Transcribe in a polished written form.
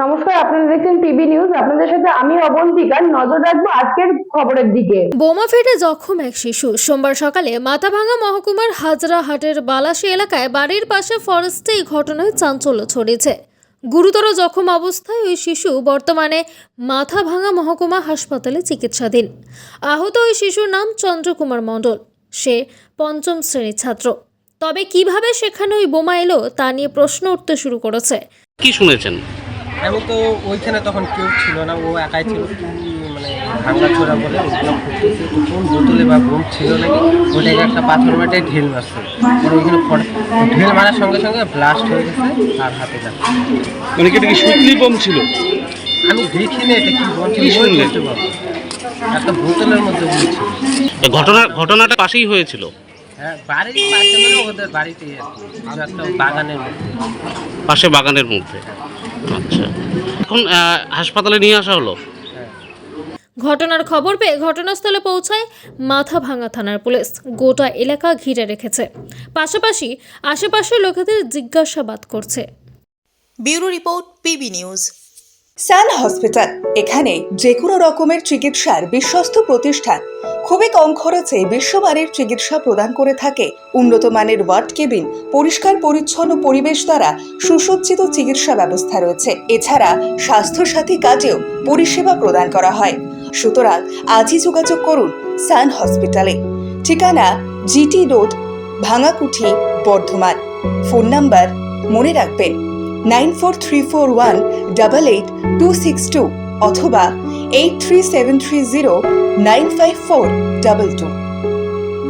নমস্কার, আপনারা দেখছেন পিবি নিউজ। আপনাদের সাথে আমি অবন্তিকা। নজর রাখবো আজকের খবরের দিকে। বোমা ফেটে জখম এক শিশু। সোমবার সকালে মাথাভাঙা মহকুমার হাজরাহাটের বালাসী এলাকায় বাড়ির পাশে ফরেস্টে এই ঘটনায় চাঞ্চল্য ছড়িয়েছে। গুরুতর জখম অবস্থায় ওই শিশু বর্তমানে মাথাভাঙা মহকুমা হাসপাতালে চিকিৎসাধীন। আহত ওই শিশুর নাম চন্দ্রকুমার মণ্ডল। সে পঞ্চম শ্রেণীর ছাত্র। তবে কিভাবে সেখানে ওই বোমা এলো তা নিয়ে প্রশ্ন উঠতে শুরু করেছে। কি শুনেছেন? আমি তো ওইখানে তখন কেউ ছিল না, ও একাই ছিল। মানে ভাঙ্গা ছোড়া বলে ওগুলো ফুটতেছে, তো কোন বোতলে বা বোম ছিল নাকি, ওটাকে একটা পাথর মেটে ঢিল মারছে। পরে ওইখানে ঢিল মারার সঙ্গে সঙ্গে ব্লাস্ট হয়ে গেছে আর হাতে যাচ্ছে। মানে কি এটা কি সুতলি বোম ছিল? আমি দেখিনি এটা কি বোম ছিল, কি শুনলেন? বলতে পারবো একটা বোতলের মধ্যে বোম ছিল। ঘটনাটা পাশেই হয়েছিল। হ্যাঁ, বাড়ির পাশে মানে ওদের বাড়িতেই আর কি, কিছু একটা বাগানের মধ্যে। পাশে বাগানের মধ্যে। আচ্ছা, এখন হাসপাতালে নিয়ে আসা হলো। ঘটনার খবর পেয়ে ঘটনাস্থলে পৌঁছায় মাথাভাঙা থানার পুলিশ। গোটা এলাকা ঘিরে রেখেছে, পাশাপাশি আশেপাশের লোকেদের জিজ্ঞাসাবাদ করছে। Bureau report, PB news. Sun hospital, এখানে যে কোনো রকমের চিকিৎসার বিশ্বস্ত প্রতিষ্ঠান। খুবই কম খরচে বিশ্বমানের চিকিৎসা প্রদান করে থাকে। উন্নত মানের ওয়ার্ড কেবিন, পরিষ্কার পরিচ্ছন্ন পরিবেশ দ্বারা সুসজ্জিত চিকিৎসা ব্যবস্থা রয়েছে। এছাড়া স্বাস্থ্যসাথী কাজেও পরিষেবা প্রদান করা হয়। সুতরাং আজই যোগাযোগ করুন সান হসপিটালে। ঠিকানা GT road, Bhangakuthi, Bardhaman. Phone number মনে রাখবেন 9434188262 অথবা 83730954222।